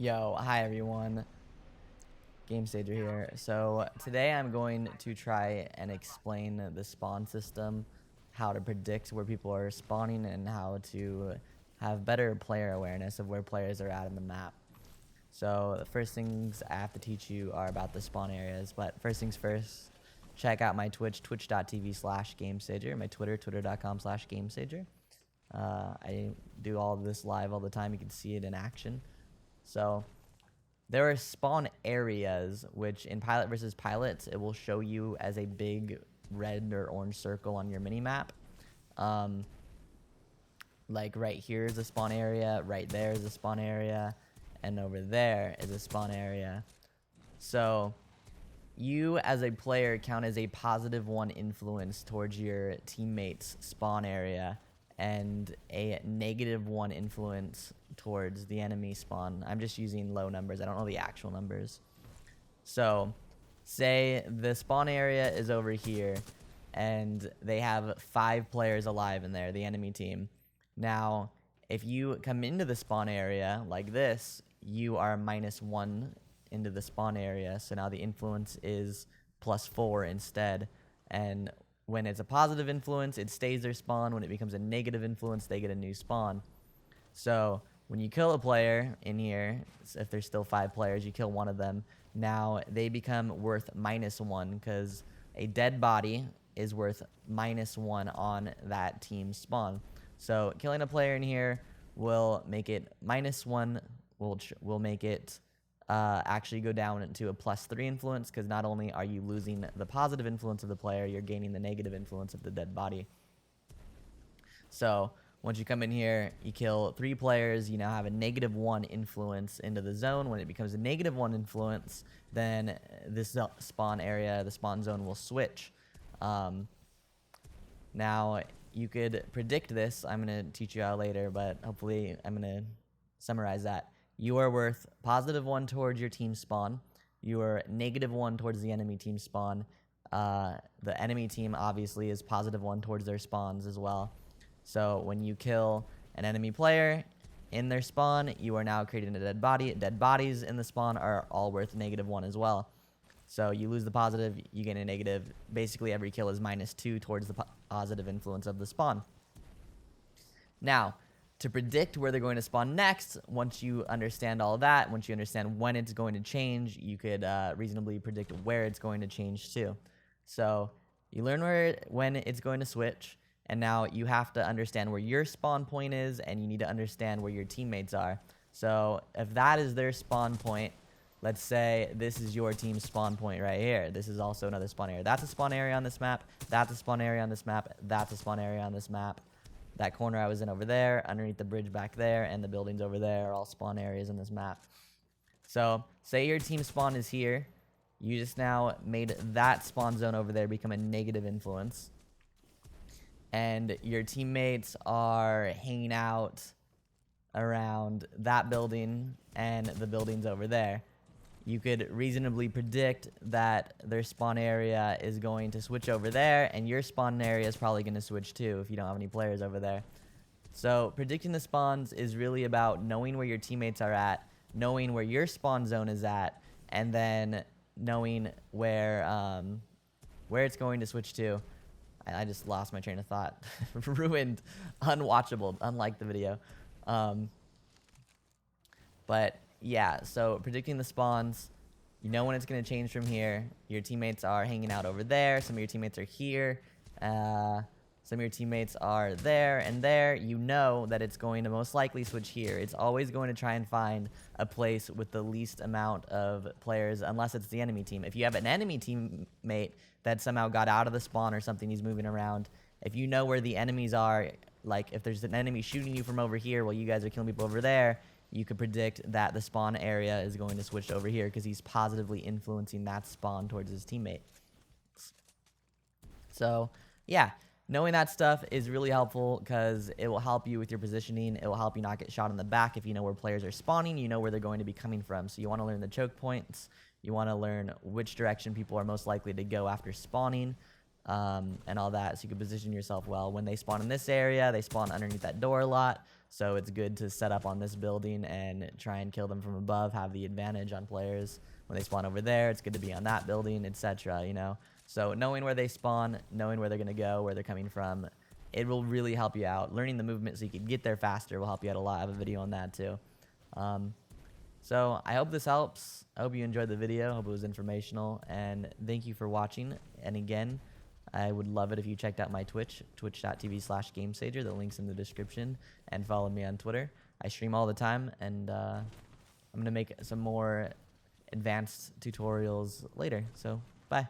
Yo, hi everyone, Gamesager here. So today I'm going to try and explain the spawn system, how to predict where people are spawning, and how to have better player awareness of where players are at in the map. So the first things I have to teach you are about the spawn areas, but first things first, check out my Twitch, twitch.tv/Gamesager, my Twitter, twitter.com/Gamesager. I do all of this live all the time. You can see it in action. So there are spawn areas, which in Pilot versus Pilots, it will show you as a big red or orange circle on your mini-map. Like right here is a spawn area, right there is a spawn area, and over there is a spawn area. So you as a player count as a +1 influence towards your teammates' spawn area and a -1 influence towards the enemy spawn. I'm just using low numbers. I don't know the actual numbers. So say the spawn area is over here and they have 5 players alive in there, the enemy team. Now, if you come into the spawn area like this, you are -1 into the spawn area. So now the influence is +4 instead. And when it's a positive influence, it stays their spawn. When it becomes a negative influence, they get a new spawn. So when you kill a player in here, if there's still 5 players, you kill one of them. Now they become worth -1 because a dead body is worth -1 on that team's spawn. So killing a player in here will make it -1. Will make it actually go down to a +3 influence, because not only are you losing the positive influence of the player, you're gaining the negative influence of the dead body. So once you come in here, you kill 3 players, you now have a -1 influence into the zone. When it becomes a -1 influence, then this spawn area, the spawn zone, will switch. Now, you could predict this. I'm going to teach you how later, but hopefully I'm going to summarize that. You are worth +1 towards your team spawn. You are -1 towards the enemy team spawn. The enemy team obviously is +1 towards their spawns as well. So when you kill an enemy player in their spawn, you are now creating a dead body. Dead bodies in the spawn are all worth -1 as well. So you lose the positive, you gain a negative. Basically every kill is -2 towards the positive influence of the spawn. Now, to predict where they're going to spawn next, once you understand all of that, once you understand when it's going to change, you could reasonably predict where it's going to change to. So you learn when it's going to switch, and now you have to understand where your spawn point is, and you need to understand where your teammates are. So if that is their spawn point, let's say this is your team's spawn point right here. This is also another spawn area. That's a spawn area on this map. That's a spawn area on this map. That's a spawn area on this map. That corner I was in over there, underneath the bridge back there, and the buildings over there are all spawn areas in this map. So say your team spawn is here. You just now made that spawn zone over there become a negative influence. And your teammates are hanging out around that building and the buildings over there. You could reasonably predict that their spawn area is going to switch over there, and your spawn area is probably going to switch too if you don't have any players over there. So predicting the spawns is really about knowing where your teammates are at, knowing where your spawn zone is at, and then knowing where it's going to switch to. I just lost my train of thought. Ruined, unwatchable, unlike the video. But yeah, so predicting the spawns, you know when it's going to change from here. Your teammates are hanging out over there. Some of your teammates are here. Some of your teammates are there and there. You know that it's going to most likely switch here. It's always going to try and find a place with the least amount of players, unless it's the enemy team. If you have an enemy teammate that somehow got out of the spawn or something, he's moving around, if you know where the enemies are, like if there's an enemy shooting you from over here while you guys are killing people over there, you could predict that the spawn area is going to switch over here because he's positively influencing that spawn towards his teammate. So, yeah, knowing that stuff is really helpful because it will help you with your positioning. It will help you not get shot in the back. If you know where players are spawning, you know where they're going to be coming from. So you want to learn the choke points. You want to learn which direction people are most likely to go after spawning. And all that, so you can position yourself well. When they spawn in this area, they spawn underneath that door a lot. So it's good to set up on this building and try and kill them from above, have the advantage on players. When they spawn over there, it's good to be on that building, etc., you know? So knowing where they spawn, knowing where they're going to go, where they're coming from, it will really help you out. Learning the movement so you can get there faster will help you out a lot. I have a video on that too. So I hope this helps. I hope you enjoyed the video. I hope it was informational. And thank you for watching. And again, I would love it if you checked out my Twitch, twitch.tv/Gamesager. The link's in the description. And follow me on Twitter. I stream all the time. And I'm going to make some more advanced tutorials later. So bye.